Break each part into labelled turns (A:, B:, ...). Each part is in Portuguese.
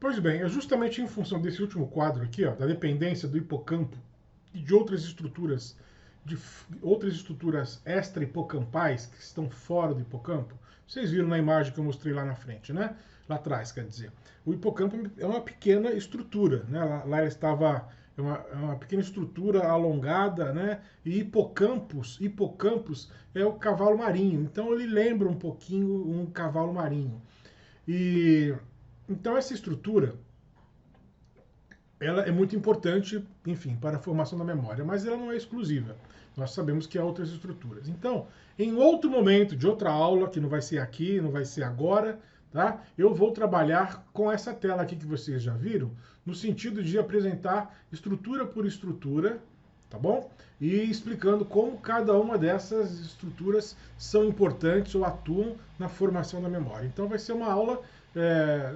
A: Pois bem, é justamente em função desse último quadro aqui, ó, da dependência do hipocampo e de outras estruturas extra-hipocampais que estão fora do hipocampo. Vocês viram na imagem que eu mostrei lá na frente, né? Lá atrás, quer dizer. O hipocampo é uma pequena estrutura, né? Lá estava é uma pequena estrutura alongada, né? E hipocampus é o cavalo marinho. Então ele lembra um pouquinho um cavalo marinho. E então essa estrutura ela é muito importante, enfim, para a formação da memória, mas ela não é exclusiva. Nós sabemos que há outras estruturas. Então, em outro momento de outra aula, que não vai ser aqui, não vai ser agora, tá? Eu vou trabalhar com essa tela aqui que vocês já viram, no sentido de apresentar estrutura por estrutura, tá bom? E explicando como cada uma dessas estruturas são importantes ou atuam na formação da memória. Então vai ser uma aula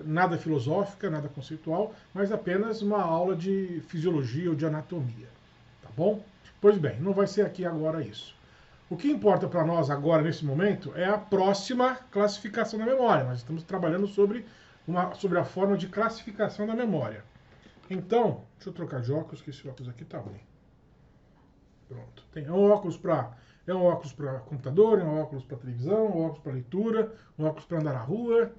A: nada filosófica, nada conceitual, mas apenas uma aula de fisiologia ou de anatomia, tá bom? Pois bem, não vai ser aqui agora isso. O que importa para nós agora, nesse momento, é a próxima classificação da memória. Nós estamos trabalhando sobre a forma de classificação da memória. Então, deixa eu trocar de óculos, que esse óculos aqui tá ruim. Pronto. É um óculos para computador, é um óculos para televisão, um óculos para leitura, um óculos para andar na rua.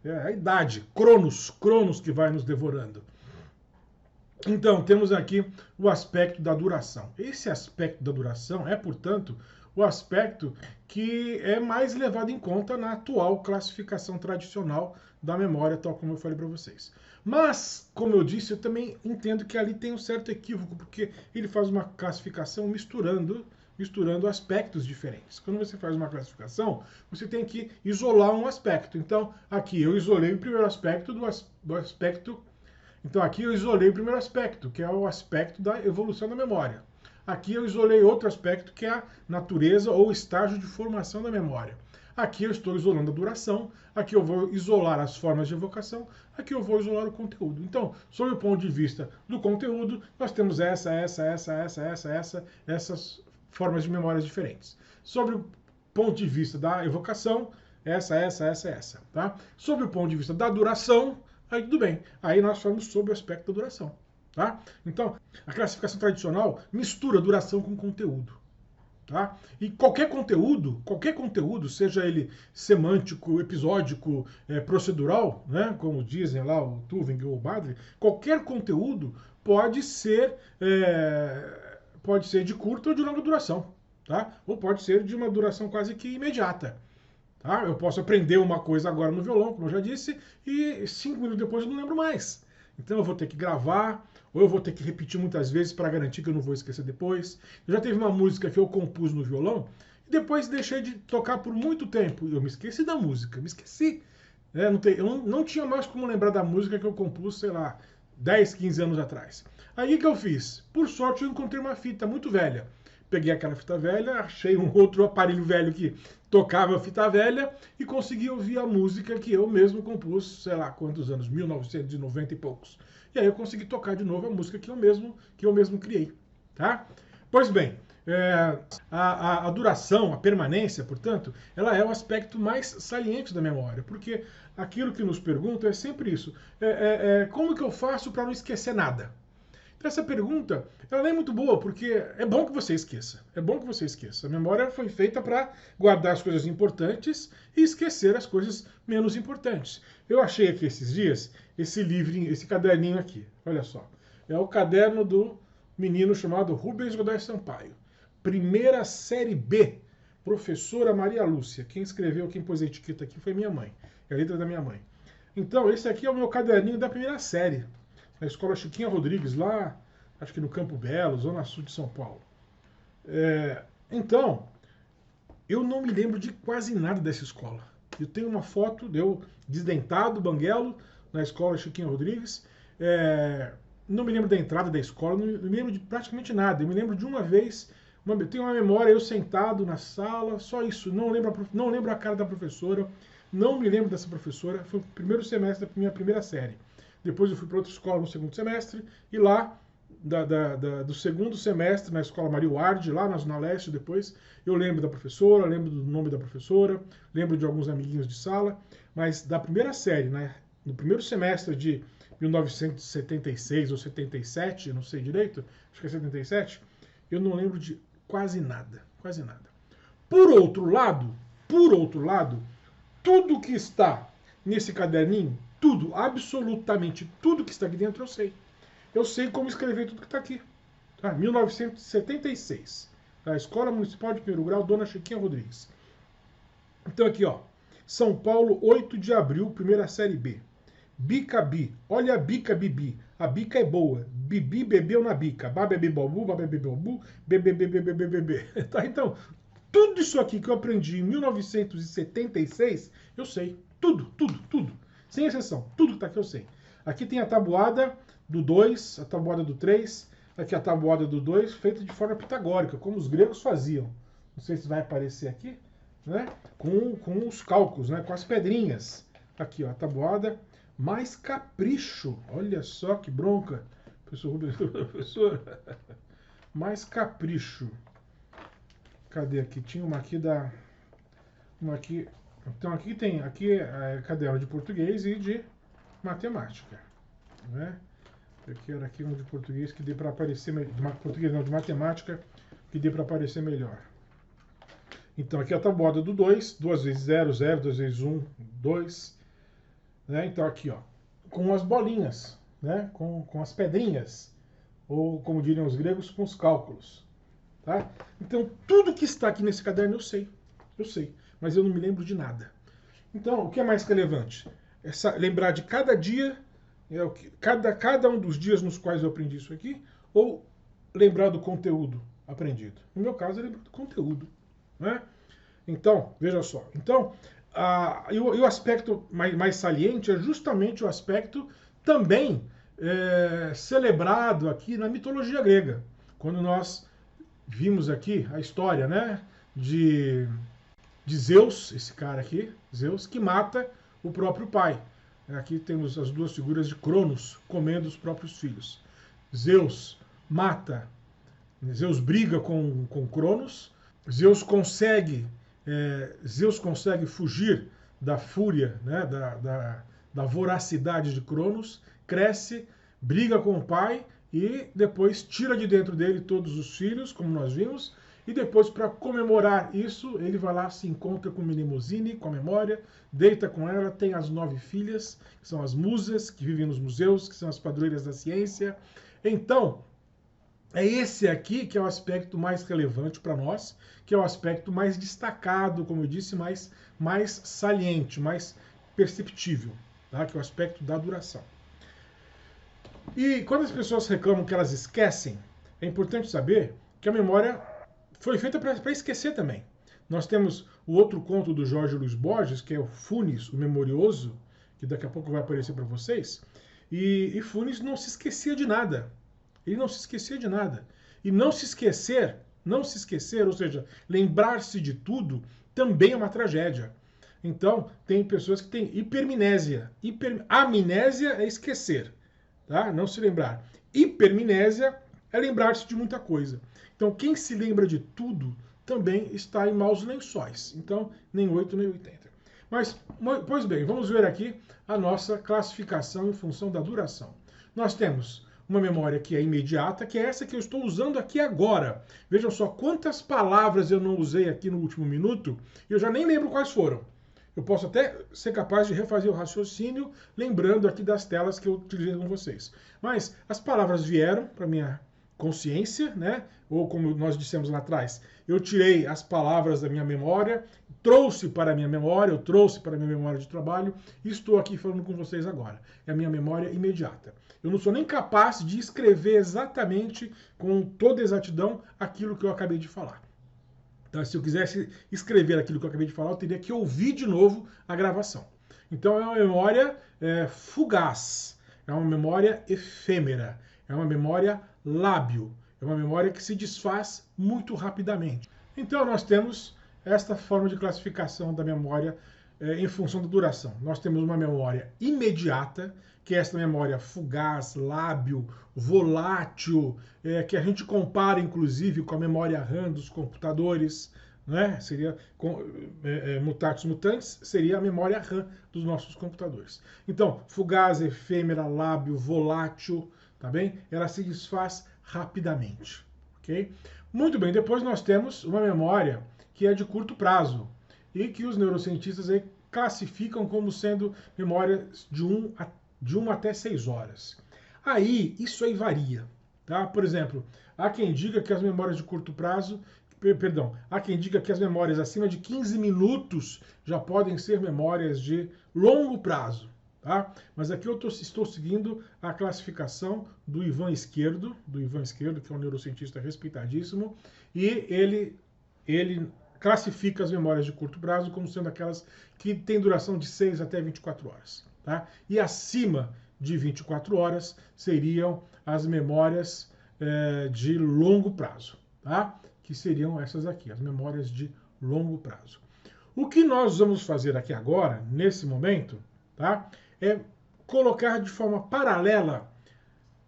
A: É a idade, Cronos que vai nos devorando. Então, temos aqui o aspecto da duração. Esse aspecto da duração é, portanto, o aspecto que é mais levado em conta na atual classificação tradicional da memória, tal como eu falei para vocês. Mas, como eu disse, eu também entendo que ali tem um certo equívoco, porque ele faz uma classificação misturando aspectos diferentes. Quando você faz uma classificação, você tem que isolar um aspecto. Então, aqui eu isolei o primeiro aspecto do aspecto. Então, aqui eu isolei o primeiro aspecto, que é o aspecto da evolução da memória. Aqui eu isolei outro aspecto, que é a natureza ou estágio de formação da memória. Aqui eu estou isolando a duração, aqui eu vou isolar as formas de evocação, aqui eu vou isolar o conteúdo. Então, sob o ponto de vista do conteúdo, nós temos essas formas de memórias diferentes. Sobre o ponto de vista da evocação, essa. Tá? Sobre o ponto de vista da duração, aí tudo bem. Aí nós falamos sobre o aspecto da duração. Tá? Então, a classificação tradicional mistura duração com conteúdo. Tá? E qualquer conteúdo, seja ele semântico, episódico, procedural, né, como dizem lá o Turing ou o Badley, qualquer conteúdo pode ser de curta ou de longa duração, tá? Ou pode ser de uma duração quase que imediata. Tá? Eu posso aprender uma coisa agora no violão, como eu já disse, e 5 minutos depois eu não lembro mais. Então eu vou ter que gravar, ou eu vou ter que repetir muitas vezes para garantir que eu não vou esquecer depois. Já teve uma música que eu compus no violão, e depois deixei de tocar por muito tempo. Eu me esqueci da música, me esqueci. Eu não tinha mais como lembrar da música que eu compus, sei lá, 10, 15 anos atrás. Aí o que eu fiz? Por sorte eu encontrei uma fita muito velha. Peguei aquela fita velha, achei um outro aparelho velho que tocava a fita velha e consegui ouvir a música que eu mesmo compus, sei lá quantos anos, 1990 e poucos. E aí eu consegui tocar de novo a música que eu mesmo criei. Tá? Pois bem, a duração, a permanência, portanto, ela é o aspecto mais saliente da memória, porque aquilo que nos perguntam é sempre isso. Como que eu faço para não esquecer nada? Então, essa pergunta, ela não é muito boa, porque é bom que você esqueça. É bom que você esqueça. A memória foi feita para guardar as coisas importantes e esquecer as coisas menos importantes. Eu achei aqui esses dias esse livrinho, esse caderninho aqui. Olha só. É o caderno do menino chamado Rubens Godoy Sampaio. Primeira série B. Professora Maria Lúcia. Quem escreveu, quem pôs a etiqueta aqui foi minha mãe. É a letra da minha mãe. Então, esse aqui é o meu caderninho da primeira série. Na escola Chiquinha Rodrigues, lá, acho que no Campo Belo, zona sul de São Paulo. Então, eu não me lembro de quase nada dessa escola. Eu tenho uma foto de eu desdentado, banguelo, na escola Chiquinha Rodrigues. Não me lembro da entrada da escola, não me lembro de praticamente nada. Eu me lembro de uma vez, eu tenho uma memória, eu sentado na sala, só isso. Não lembro a cara da professora, não me lembro dessa professora. Foi o primeiro semestre da minha primeira série. Depois eu fui para outra escola no segundo semestre, e lá, do segundo semestre, na escola Maria Ward, lá na Zona Leste, depois, eu lembro da professora, lembro do nome da professora, lembro de alguns amiguinhos de sala, mas da primeira série, né, no primeiro semestre de 1976 ou 77, não sei direito, acho que é 77, eu não lembro de quase nada, quase nada. Por outro lado, tudo que está nesse caderninho, tudo, absolutamente tudo que está aqui dentro eu sei. Eu sei como escrever tudo que está aqui. Tá? 1976. Tá? Escola Municipal de Primeiro Grau, Dona Chiquinha Rodrigues. Então aqui, ó. São Paulo, 8 de abril, primeira série B. Bica Bi. Olha a bica Bibi. A bica é boa. Bibi bebeu na bica. Babebê bobu, babebê bobu, bebê. Tá? Então, tudo isso aqui que eu aprendi em 1976, eu sei. Tudo. Sem exceção. Tudo que tá aqui eu sei. Aqui tem a tabuada do 2, a tabuada do 3, aqui a tabuada do 2, feita de forma pitagórica, como os gregos faziam. Não sei se vai aparecer aqui, né? Com os cálculos, né? Com as pedrinhas. Aqui, ó, a tabuada. Mais capricho. Olha só que bronca. Professor. Mais capricho. Cadê aqui? Tinha uma aqui da... Uma aqui... Então aqui tem... Aqui é caderno de português e de matemática. Né? Eu quero aqui um de português que dê para aparecer... De português não, de matemática, que dê para aparecer melhor. Então aqui é a tabuada do 2. 2 vezes 0, 0. 2 vezes 1, 2... Né? Então aqui, ó, com as bolinhas, né? com as pedrinhas, ou como diriam os gregos, com os cálculos. Tá? Então tudo que está aqui nesse caderno eu sei, mas eu não me lembro de nada. Então o que é mais relevante? Lembrar de cada dia, cada um dos dias nos quais eu aprendi isso aqui, ou lembrar do conteúdo aprendido. No meu caso, eu lembro do conteúdo. Né? Então, veja só. Então, e o aspecto mais saliente é justamente o aspecto também celebrado aqui na mitologia grega. Quando nós vimos aqui a história, né, de Zeus, esse cara aqui, Zeus, que mata o próprio pai. Aqui temos as duas figuras de Cronos comendo os próprios filhos. Zeus mata, Zeus briga com Cronos, Zeus consegue fugir da fúria, né, da voracidade de Cronos, cresce, briga com o pai e depois tira de dentro dele todos os filhos, como nós vimos, e depois, para comemorar isso, ele vai lá, se encontra com Mnemosyne, com a memória, deita com ela, tem as 9 filhas, que são as musas, que vivem nos museus, que são as padroeiras da ciência. Então, é esse aqui que é o aspecto mais relevante para nós, que é o aspecto mais destacado, como eu disse, mais saliente, mais perceptível, tá? Que é o aspecto da duração. E quando as pessoas reclamam que elas esquecem, é importante saber que a memória foi feita para esquecer também. Nós temos o outro conto do Jorge Luiz Borges, que é o Funes, o Memorioso, que daqui a pouco vai aparecer para vocês, e Funes não se esquecia de nada. Ele não se esquecia de nada. E não se esquecer, ou seja, lembrar-se de tudo, também é uma tragédia. Então, tem pessoas que têm hipermnésia. Amnésia é esquecer, tá? Não se lembrar. Hipermnésia é lembrar-se de muita coisa. Então, quem se lembra de tudo também está em maus lençóis. Então, nem 8 nem 80. Mas, pois bem, vamos ver aqui a nossa classificação em função da duração. Nós temos uma memória que é imediata, que é essa que eu estou usando aqui agora. Vejam só quantas palavras eu não usei aqui no último minuto, e eu já nem lembro quais foram. Eu posso até ser capaz de refazer o raciocínio, lembrando aqui das telas que eu utilizei com vocês. Mas as palavras vieram para minha consciência, né? Ou como nós dissemos lá atrás, eu tirei as palavras da minha memória, trouxe para a minha memória, eu trouxe para a minha memória de trabalho, e estou aqui falando com vocês agora. É a minha memória imediata. Eu não sou nem capaz de escrever exatamente, com toda exatidão, aquilo que eu acabei de falar. Então, se eu quisesse escrever aquilo que eu acabei de falar, eu teria que ouvir de novo a gravação. Então, é uma memória fugaz, é uma memória efêmera, é uma memória lábil, é uma memória que se desfaz muito rapidamente. Então, nós temos esta forma de classificação da memória em função da duração. Nós temos uma memória imediata, que é essa memória fugaz, lábil, volátil, que a gente compara, inclusive, com a memória RAM dos computadores, né? Seria mutatis mutandis, seria a memória RAM dos nossos computadores. Então, fugaz, efêmera, lábil, volátil, tá bem? Ela se desfaz rapidamente, ok? Muito bem, depois nós temos uma memória que é de curto prazo e que os neurocientistas aí classificam como sendo memórias de 1 até 6 horas. Aí, isso aí varia, tá? Por exemplo, há quem diga que as memórias de curto prazo, perdão, há quem diga que as memórias acima de 15 minutos já podem ser memórias de longo prazo, tá? Mas aqui eu estou seguindo a classificação do Ivan Esquerdo, que é um neurocientista respeitadíssimo, e ele classifica as memórias de curto prazo como sendo aquelas que têm duração de 6 até 24 horas. Tá? E acima de 24 horas seriam as memórias de longo prazo, tá? Que seriam essas aqui, as memórias de longo prazo. O que nós vamos fazer aqui agora, nesse momento, tá? É colocar de forma paralela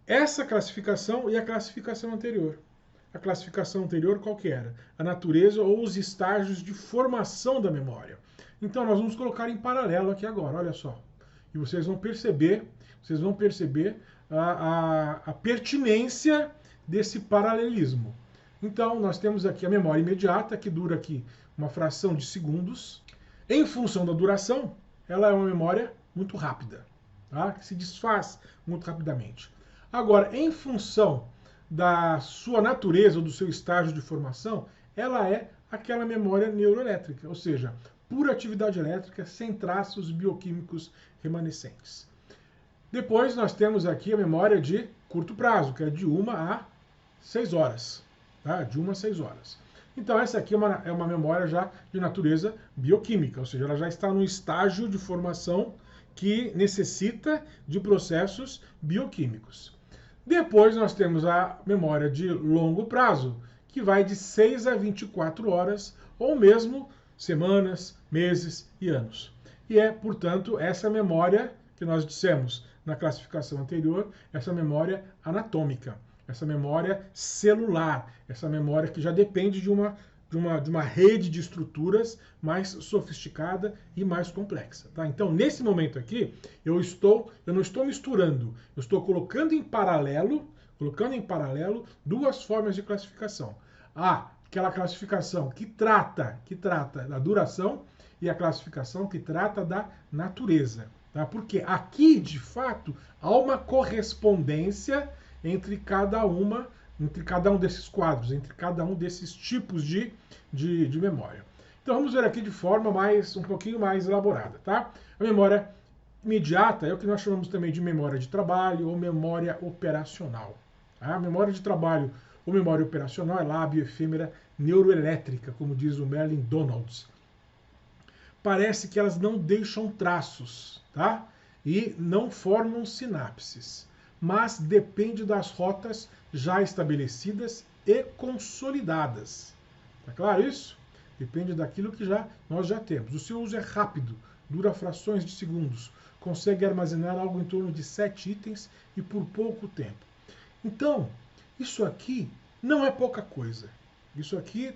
A: essa classificação e a classificação anterior. A classificação anterior qual que era? A natureza ou os estágios de formação da memória. Então nós vamos colocar em paralelo aqui agora, olha só. E vocês vão perceber a pertinência desse paralelismo. Então nós temos aqui a memória imediata, que dura aqui uma fração de segundos. Em função da duração, ela é uma memória muito rápida, tá? Que se desfaz muito rapidamente. Agora, em função da sua natureza ou do seu estágio de formação, ela é aquela memória neuroelétrica, ou seja, pura atividade elétrica sem traços bioquímicos remanescentes. Depois nós temos aqui a memória de curto prazo, que é de 1 a 6 horas. Tá? De 1 a 6 horas. Então essa aqui é uma memória já de natureza bioquímica, ou seja, ela já está no estágio de formação que necessita de processos bioquímicos. Depois nós temos a memória de longo prazo, que vai de 6 a 24 horas, ou mesmo semanas, meses e anos. E é, portanto, essa memória que nós dissemos na classificação anterior, essa memória anatômica, essa memória celular, essa memória que já depende de uma rede de estruturas mais sofisticada e mais complexa. Tá? Então, nesse momento aqui, eu não estou misturando, eu estou colocando em paralelo duas formas de classificação. Aquela classificação que trata da duração e a classificação que trata da natureza. Tá? Porque aqui, de fato, há uma correspondência entre cada um desses quadros, entre cada um desses tipos de memória. Então vamos ver aqui de forma um pouquinho mais elaborada. Tá? A memória imediata é o que nós chamamos também de memória de trabalho ou memória operacional. Tá? A memória de trabalho ou memória operacional é lábio, efêmera, neuroelétrica, como diz o Merlin Donalds. Parece que elas não deixam traços, tá? E não formam sinapses, mas depende das rotas já estabelecidas e consolidadas. Tá claro isso? Depende daquilo que nós já temos. O seu uso é rápido, dura frações de segundos, consegue armazenar algo em torno de 7 itens e por pouco tempo. Então, isso aqui não é pouca coisa. Isso aqui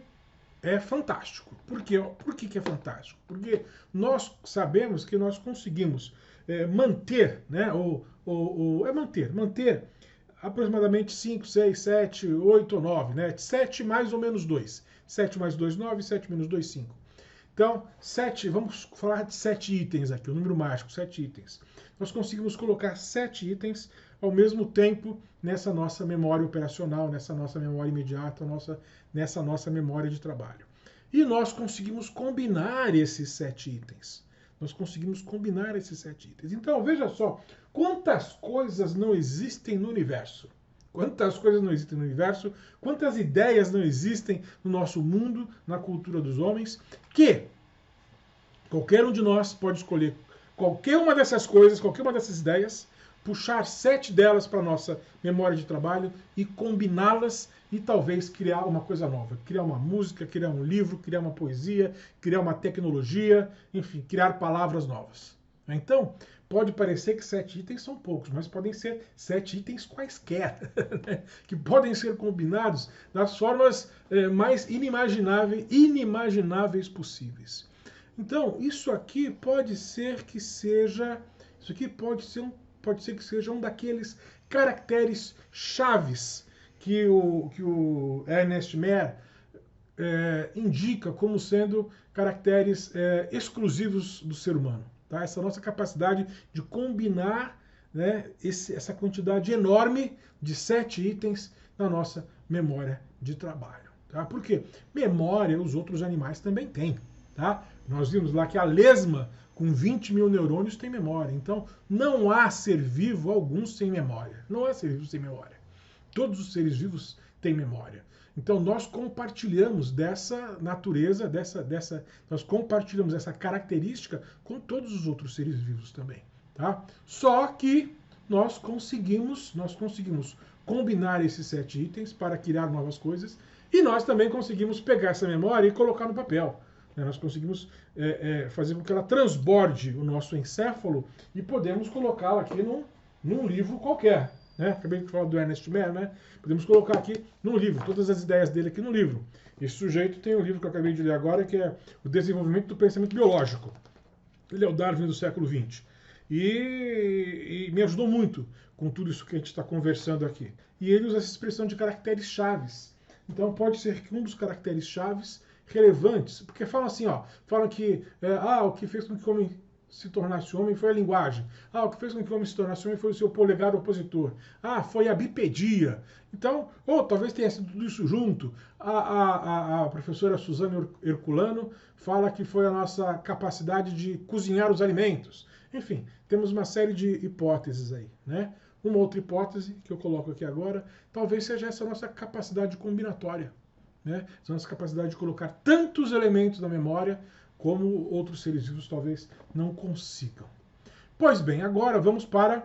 A: é fantástico. Por quê? Por que é fantástico? Porque nós sabemos que nós conseguimos manter, né, manter aproximadamente 5, 6, 7, 8 ou 9, né? 7 mais ou menos 2. 7 mais 2, 9, 7 menos 2, 5. Então, 7, vamos falar de 7 itens aqui, o número mágico, 7 itens. Nós conseguimos colocar 7 itens ao mesmo tempo nessa nossa memória operacional, nessa nossa memória imediata, nessa nossa memória de trabalho. E nós conseguimos combinar esses 7 itens. Então, veja só, quantas coisas não existem no universo. Quantas ideias não existem no nosso mundo, na cultura dos homens, que qualquer um de nós pode escolher qualquer uma dessas coisas, qualquer uma dessas ideias, puxar 7 delas para a nossa memória de trabalho e combiná-las e talvez criar uma coisa nova. Criar uma música, criar um livro, criar uma poesia, criar uma tecnologia, enfim, criar palavras novas. Então, Pode parecer que 7 itens são poucos, mas podem ser 7 itens quaisquer, né? Que podem ser combinados das formas mais inimagináveis possíveis. Então, isso aqui pode ser que seja, isso aqui pode ser que seja um daqueles caracteres chaves que o Ernest Mayr indica como sendo caracteres exclusivos do ser humano. Tá? Essa nossa capacidade de combinar, né, essa quantidade enorme de 7 itens na nossa memória de trabalho. Tá? Por quê? Memória os outros animais também têm. Tá? Nós vimos lá que a lesma com 20 mil neurônios tem memória. Então, não há ser vivo algum sem memória. Não há ser vivo sem memória. Todos os seres vivos têm memória. Então, nós compartilhamos dessa natureza, nós compartilhamos essa característica com todos os outros seres vivos também. Tá? Só que nós conseguimos combinar esses 7 itens para criar novas coisas e nós também conseguimos pegar essa memória e colocar no papel. Nós conseguimos fazer com que ela transborde o nosso encéfalo e podemos colocá-la aqui num livro qualquer. Né? Acabei de falar do Ernest Mayr, né? Podemos colocar aqui num livro, todas as ideias dele aqui no livro. Esse sujeito tem um livro que eu acabei de ler agora, que é O Desenvolvimento do Pensamento Biológico. Ele é o Darwin do século XX. E me ajudou muito com tudo isso que a gente está conversando aqui. E ele usa essa expressão de caracteres chaves. Então pode ser que um dos caracteres chaves relevantes, porque falam assim, falam que o que fez com que o homem se tornasse homem foi a linguagem. O que fez com que o homem se tornasse homem foi o seu polegar opositor. Foi a bipedia. Então, ou talvez tenha sido tudo isso junto. A professora Suzana Herculano fala que foi a nossa capacidade de cozinhar os alimentos. Enfim, temos uma série de hipóteses aí, né? Uma outra hipótese que eu coloco aqui agora, talvez seja essa nossa capacidade combinatória, né? Essa nossa capacidade de colocar tantos elementos na memória como outros seres vivos talvez não consigam. Pois bem, agora vamos para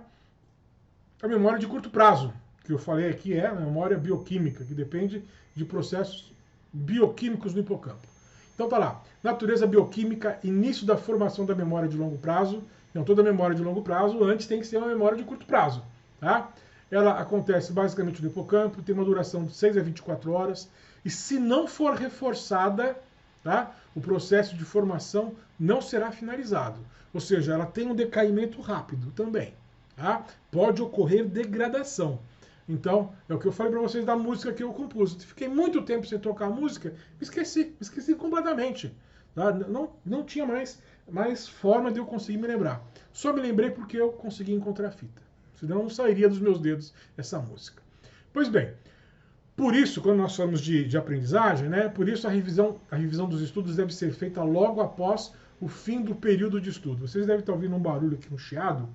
A: a memória de curto prazo, que eu falei aqui é a memória bioquímica, que depende de processos bioquímicos no hipocampo. Então tá lá, natureza bioquímica, início da formação da memória de longo prazo. Então toda memória de longo prazo antes tem que ser uma memória de curto prazo. Tá? Ela acontece basicamente no hipocampo, tem uma duração de 6 a 24 horas, e se não for reforçada, tá? O processo de formação não será finalizado. Ou seja, ela tem um decaimento rápido também. Tá? Pode ocorrer degradação. Então, é o que eu falei para vocês da música que eu compus. Fiquei muito tempo sem tocar a música, me esqueci completamente. Tá? Não tinha mais forma de eu conseguir me lembrar. Só me lembrei porque eu consegui encontrar a fita. Senão não sairia dos meus dedos essa música. Pois bem, por isso, quando nós falamos de aprendizagem, né, por isso a revisão dos estudos deve ser feita logo após o fim do período de estudo. Vocês devem estar ouvindo um barulho aqui, um chiado.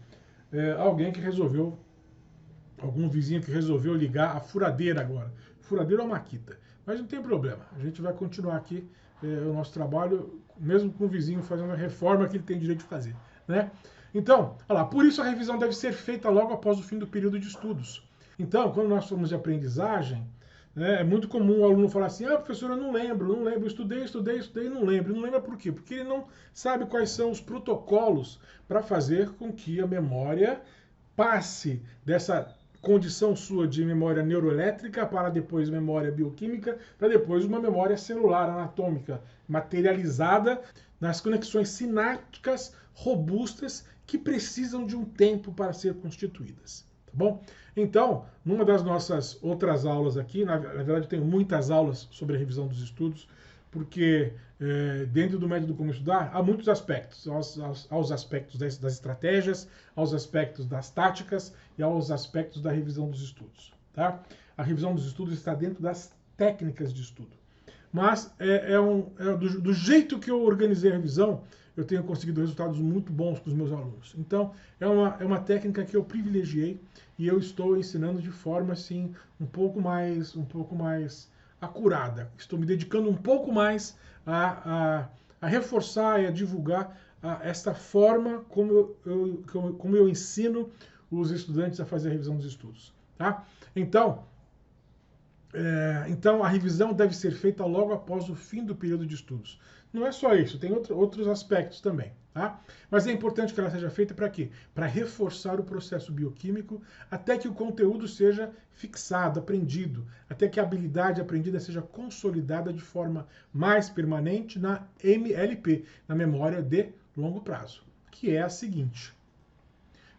A: Algum vizinho que resolveu ligar a furadeira agora. Furadeira ou maquita. Mas não tem problema, a gente vai continuar aqui o nosso trabalho, mesmo com o vizinho fazendo a reforma que ele tem direito de fazer. Né? Então, olha lá, por isso a revisão deve ser feita logo após o fim do período de estudos. Então, quando nós falamos de aprendizagem, é muito comum o aluno falar assim, professor, eu não lembro, estudei, não lembro. Não lembra por quê? Porque ele não sabe quais são os protocolos para fazer com que a memória passe dessa condição sua de memória neuroelétrica para depois memória bioquímica, para depois uma memória celular, anatômica, materializada nas conexões sinápticas robustas que precisam de um tempo para ser constituídas. Tá bom? Então, numa das nossas outras aulas aqui, na verdade eu tenho muitas aulas sobre a revisão dos estudos, porque dentro do método Como Estudar há muitos aspectos, aos aspectos das estratégias, aos aspectos das táticas e aos aspectos da revisão dos estudos. Tá? A revisão dos estudos está dentro das técnicas de estudo. Mas do jeito que eu organizei a revisão, eu tenho conseguido resultados muito bons com os meus alunos. Então, é uma técnica que eu privilegiei e eu estou ensinando de forma assim um pouco mais acurada. Estou me dedicando um pouco mais a reforçar e a divulgar esta forma como eu ensino os estudantes a fazer a revisão dos estudos. Tá? Então, a revisão deve ser feita logo após o fim do período de estudos. não é só isso, tem outros aspectos também. Tá? Mas é importante que ela seja feita para quê? Para reforçar o processo bioquímico até que o conteúdo seja fixado, aprendido, até que a habilidade aprendida seja consolidada de forma mais permanente na MLP, na memória de longo prazo, que é a seguinte.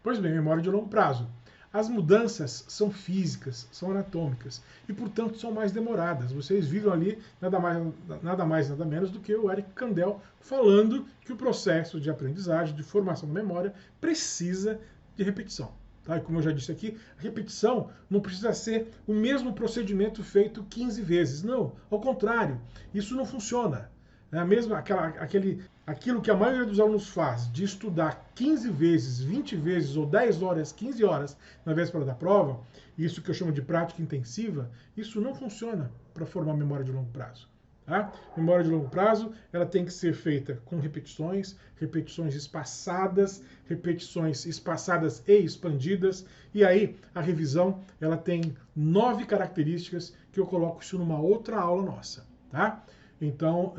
A: Pois bem, memória de longo prazo. As mudanças são físicas, são anatômicas e, portanto, são mais demoradas. Vocês viram ali nada mais, nada menos do que o Eric Kandel falando que o processo de aprendizagem, de formação da memória, precisa de repetição. Tá? E como eu já disse aqui, a repetição não precisa ser o mesmo procedimento feito 15 vezes. Não, ao contrário, isso não funciona. É mesmo aquilo que a maioria dos alunos faz, de estudar 15 vezes, 20 vezes ou 10 horas, 15 horas na véspera da prova, isso que eu chamo de prática intensiva, isso não funciona para formar memória de longo prazo. Tá? Memória de longo prazo, ela tem que ser feita com repetições espaçadas e expandidas. E aí, a revisão, ela tem 9 características que eu coloco isso numa outra aula nossa, tá? Então,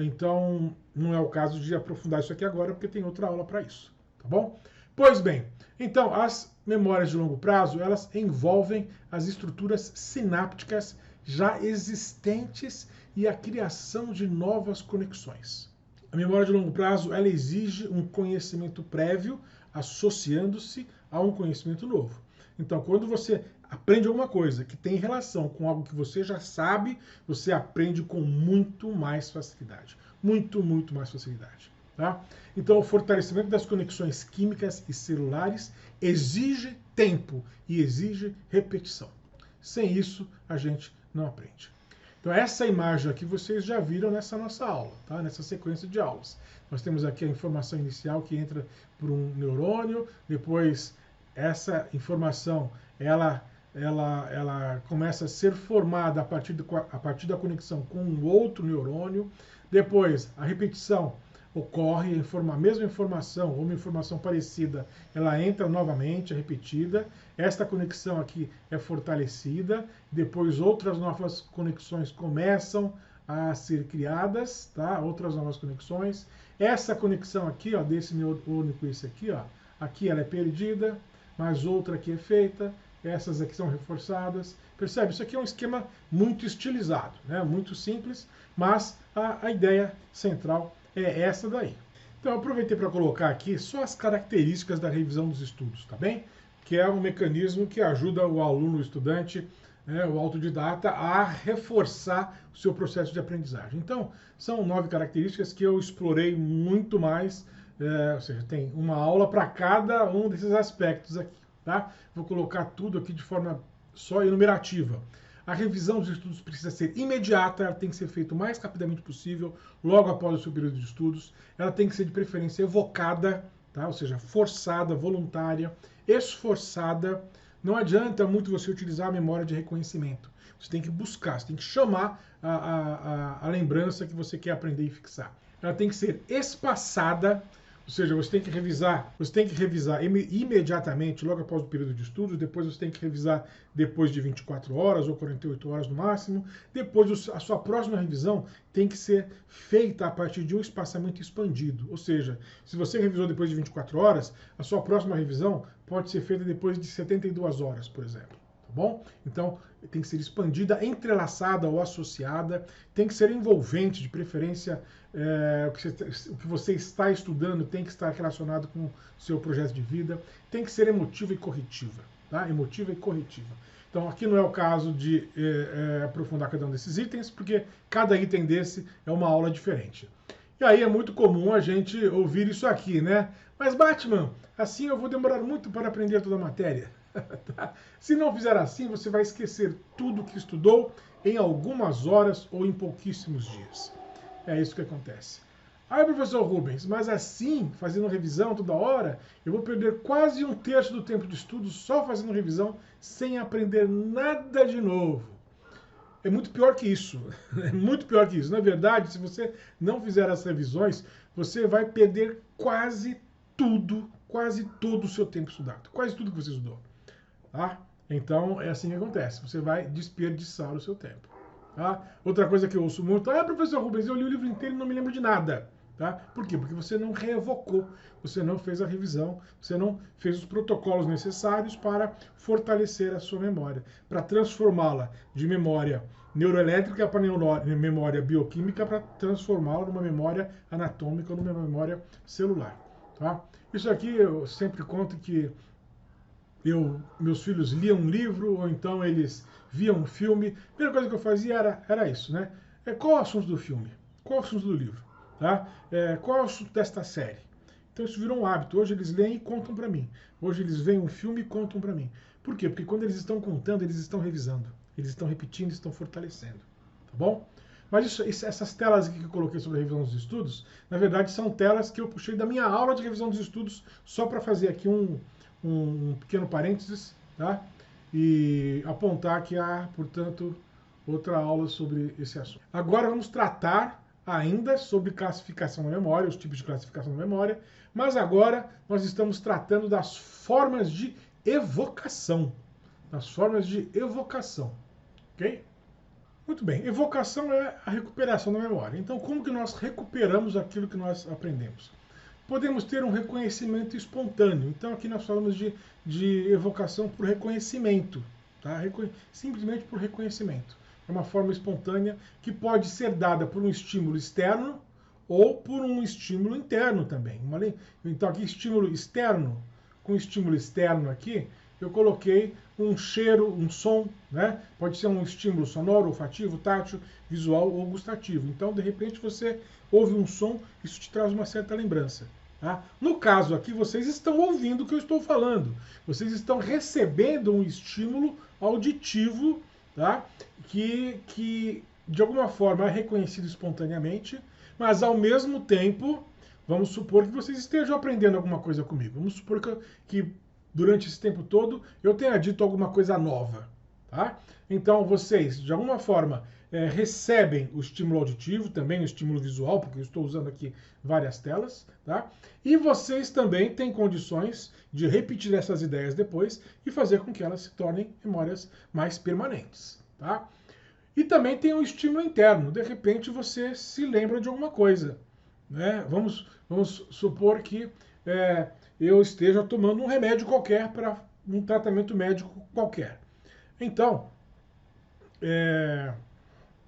A: não é o caso de aprofundar isso aqui agora, porque tem outra aula para isso, tá bom? Pois bem, então, as memórias de longo prazo, elas envolvem as estruturas sinápticas já existentes e a criação de novas conexões. A memória de longo prazo, ela exige um conhecimento prévio associando-se a um conhecimento novo. Então, quando você aprende alguma coisa que tem relação com algo que você já sabe, você aprende com muito mais facilidade. Muito mais facilidade. Tá? Então, o fortalecimento das conexões químicas e celulares exige tempo e exige repetição. Sem isso, a gente não aprende. Então, essa imagem aqui vocês já viram nessa nossa aula, tá? Nessa sequência de aulas. Nós temos aqui a informação inicial que entra por um neurônio, depois essa informação ela começa a ser formada a partir da conexão com um outro neurônio. Depois, a repetição ocorre, a mesma informação ou uma informação parecida, ela entra novamente, é repetida. Esta conexão aqui é fortalecida. Depois, outras novas conexões começam a ser criadas, tá? Outras novas conexões. Essa conexão aqui, ó, desse neurônio com esse aqui, ó, aqui ela é perdida, mas outra aqui é feita. Essas aqui são reforçadas. Percebe? Isso aqui é um esquema muito estilizado, né? Muito simples, mas a ideia central é essa daí. Então eu aproveitei para colocar aqui só as características da revisão dos estudos, tá bem? Que é um mecanismo que ajuda o aluno, o estudante, o autodidata, a reforçar o seu processo de aprendizagem. Então, são 9 características que eu explorei muito mais, ou seja, tem uma aula para cada um desses aspectos aqui. Tá? Vou colocar tudo aqui de forma só enumerativa. A revisão dos estudos precisa ser imediata, ela tem que ser feita o mais rapidamente possível, logo após o seu período de estudos. Ela tem que ser de preferência evocada, tá? Ou seja, forçada, voluntária, esforçada. Não adianta muito você utilizar a memória de reconhecimento. Você tem que buscar, você tem que chamar a lembrança que você quer aprender e fixar. Ela tem que ser espaçada, ou seja, você tem que revisar imediatamente, logo após o período de estudos, depois você tem que revisar depois de 24 horas ou 48 horas no máximo. Depois, a sua próxima revisão tem que ser feita a partir de um espaçamento expandido. Ou seja, se você revisou depois de 24 horas, a sua próxima revisão pode ser feita depois de 72 horas, por exemplo. Tá bom? Então, tem que ser expandida, entrelaçada ou associada, tem que ser envolvente, de preferência, o que você está estudando tem que estar relacionado com o seu projeto de vida, tem que ser emotiva e corretiva, tá? Emotiva e corretiva. Então, aqui não é o caso de aprofundar cada um desses itens, porque cada item desse é uma aula diferente. E aí é muito comum a gente ouvir isso aqui, né? Mas, Batman, assim eu vou demorar muito para aprender toda a matéria. Tá? Se não fizer assim, você vai esquecer tudo que estudou em algumas horas ou em pouquíssimos dias. É isso que acontece. Aí, professor Rubens, mas assim, fazendo revisão toda hora, eu vou perder quase 1/3 do tempo de estudo só fazendo revisão, sem aprender nada de novo. É muito pior que isso. É muito pior que isso. Na verdade, se você não fizer as revisões, você vai perder quase todo o seu tempo estudado. Quase tudo que você estudou. Tá? Então, é assim que acontece. Você vai desperdiçar o seu tempo. Tá? Outra coisa que eu ouço muito, professor Rubens, eu li o livro inteiro e não me lembro de nada. Tá? Por quê? Porque você não reevocou, você não fez a revisão, você não fez os protocolos necessários para fortalecer a sua memória, para transformá-la de memória neuroelétrica para memória bioquímica, para transformá-la numa memória anatômica, numa memória celular. Tá? Isso aqui eu sempre conto que meus filhos liam um livro, ou então eles viam um filme. A primeira coisa que eu fazia era isso, né? Qual é o assunto do filme? Qual é o assunto do livro? Tá? Qual é o assunto desta série? Então isso virou um hábito. Hoje eles leem e contam para mim. Hoje eles veem um filme e contam para mim. Por quê? Porque quando eles estão contando, eles estão revisando. Eles estão repetindo, estão fortalecendo. Tá bom? Mas essas telas aqui que eu coloquei sobre a revisão dos estudos, na verdade são telas que eu puxei da minha aula de revisão dos estudos, só para fazer aqui um pequeno parênteses, tá? E apontar que há, portanto, outra aula sobre esse assunto. Agora vamos tratar ainda sobre classificação da memória, os tipos de classificação da memória, mas agora nós estamos tratando das formas de evocação. Das formas de evocação, ok? Muito bem, evocação é a recuperação da memória. Então, como que nós recuperamos aquilo que nós aprendemos? Podemos ter um reconhecimento espontâneo. Então, aqui nós falamos de evocação por reconhecimento, tá? Simplesmente por reconhecimento. É uma forma espontânea que pode ser dada por um estímulo externo ou por um estímulo interno também. Então, aqui, estímulo externo, com estímulo externo aqui, eu coloquei um cheiro, um som, né? Pode ser um estímulo sonoro, olfativo, tátil, visual ou gustativo. Então, de repente, você ouve um som, isso te traz uma certa lembrança. Tá? No caso aqui, vocês estão ouvindo o que eu estou falando. Vocês estão recebendo um estímulo auditivo, tá? que de alguma forma é reconhecido espontaneamente, mas ao mesmo tempo, vamos supor que vocês estejam aprendendo alguma coisa comigo. Vamos supor que durante esse tempo todo eu tenha dito alguma coisa nova. Tá? Então vocês, de alguma forma, recebem o estímulo auditivo, também o estímulo visual, porque eu estou usando aqui várias telas, tá? E vocês também têm condições de repetir essas ideias depois e fazer com que elas se tornem memórias mais permanentes, tá? E também tem um estímulo interno, de repente você se lembra de alguma coisa, né? Vamos supor que eu esteja tomando um remédio qualquer para um tratamento médico qualquer. Então,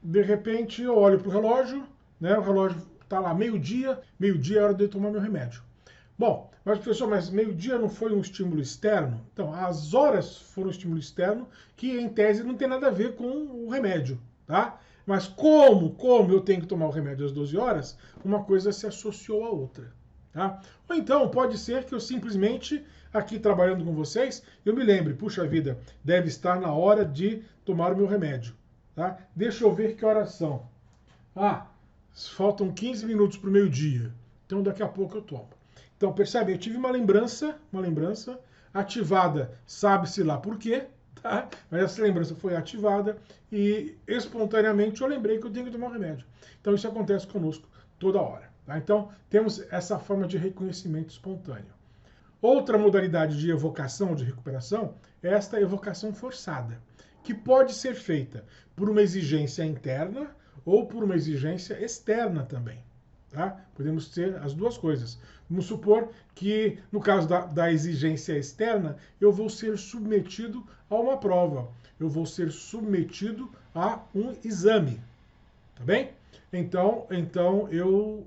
A: de repente eu olho para o relógio, né? O relógio está lá meio-dia é hora de eu tomar meu remédio. Bom, mas professor, mas meio-dia não foi um estímulo externo? Então, as horas foram um estímulo externo que, em tese, não tem nada a ver com o remédio, tá? Mas como eu tenho que tomar o remédio às 12 horas, uma coisa se associou à outra, tá? Ou então, pode ser que eu simplesmente, aqui trabalhando com vocês, eu me lembre, puxa vida, deve estar na hora de tomar o meu remédio, tá? Deixa eu ver que horas são. Faltam 15 minutos para o meio-dia, então daqui a pouco eu tomo. Então, percebe? Eu tive uma lembrança ativada, sabe-se lá por quê, tá? Mas essa lembrança foi ativada e espontaneamente eu lembrei que eu tenho que tomar um remédio. Então, isso acontece conosco toda hora. Tá? Então, temos essa forma de reconhecimento espontâneo. Outra modalidade de evocação ou de recuperação é esta evocação forçada, que pode ser feita por uma exigência interna ou por uma exigência externa também. Tá? Podemos ter as duas coisas. Vamos supor que, no caso da exigência externa, eu vou ser submetido a uma prova. Eu vou ser submetido a um exame. Tá bem? Então eu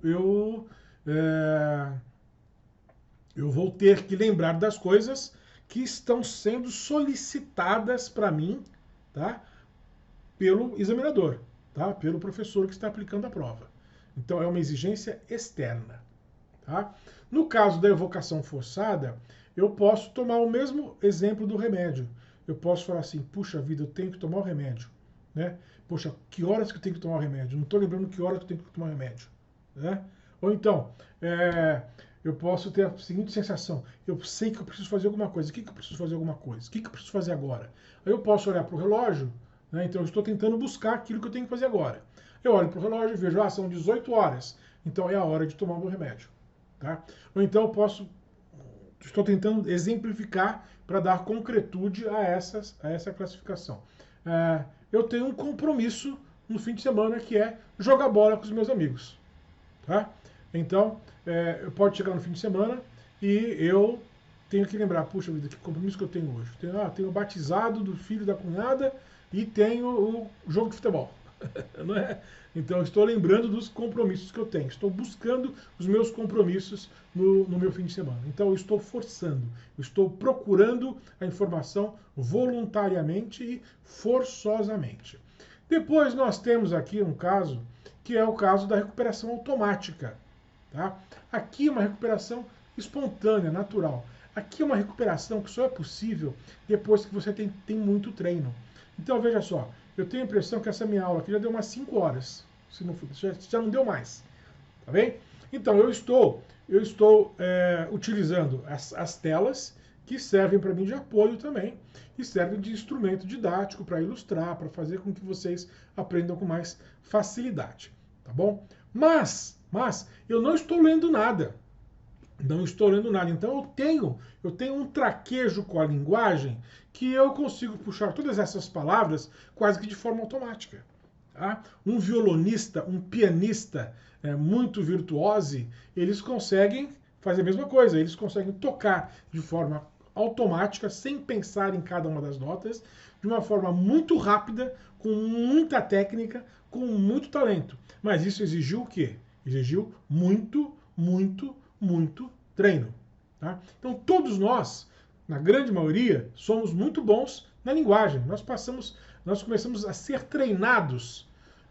A: vou ter que lembrar das coisas que estão sendo solicitadas para mim, tá? Pelo examinador, tá? Pelo professor que está aplicando a prova. Então, é uma exigência externa. Tá? No caso da evocação forçada, eu posso tomar o mesmo exemplo do remédio. Eu posso falar assim, puxa vida, eu tenho que tomar o remédio. Né? Poxa, que horas que eu tenho que tomar o remédio? Não estou lembrando que horas que eu tenho que tomar o remédio. Né? Ou então, eu posso ter a seguinte sensação, eu sei que eu preciso fazer alguma coisa. O que eu preciso fazer alguma coisa? O que eu preciso fazer agora? Aí eu posso olhar para o relógio, né? Então eu estou tentando buscar aquilo que eu tenho que fazer agora. Eu olho para o relógio e vejo, são 18 horas, então é a hora de tomar o meu remédio. Tá? Ou então eu estou tentando exemplificar para dar concretude a essa classificação. Eu tenho um compromisso no fim de semana que é jogar bola com os meus amigos. Tá? Então, pode chegar no fim de semana e eu tenho que lembrar, puxa vida, que compromisso que eu tenho hoje? Tenho o batizado do filho da cunhada e tenho o jogo de futebol. Não é? Então, eu estou lembrando dos compromissos que eu tenho. Estou buscando os meus compromissos no meu fim de semana. Então, eu estou forçando, eu estou procurando a informação voluntariamente e forçosamente. Depois, nós temos aqui um caso, que é o caso da recuperação automática. Tá? Aqui, uma recuperação espontânea, natural. Aqui é uma recuperação que só é possível depois que você tem muito treino. Então, veja só, eu tenho a impressão que essa minha aula aqui já deu umas 5 horas. Se não, já não deu mais. Tá bem? Então, eu estou utilizando as telas que servem para mim de apoio também e servem de instrumento didático para ilustrar, para fazer com que vocês aprendam com mais facilidade. Tá bom? Mas eu não estou lendo nada. Não estou lendo nada. Então eu tenho um traquejo com a linguagem que eu consigo puxar todas essas palavras quase que de forma automática. Tá? Um violonista, um pianista muito virtuoso, eles conseguem fazer a mesma coisa. Eles conseguem tocar de forma automática, sem pensar em cada uma das notas, de uma forma muito rápida, com muita técnica, com muito talento. Mas isso exigiu o quê? Exigiu muito treino. Tá? Então todos nós, na grande maioria, somos muito bons na linguagem. Nós começamos a ser treinados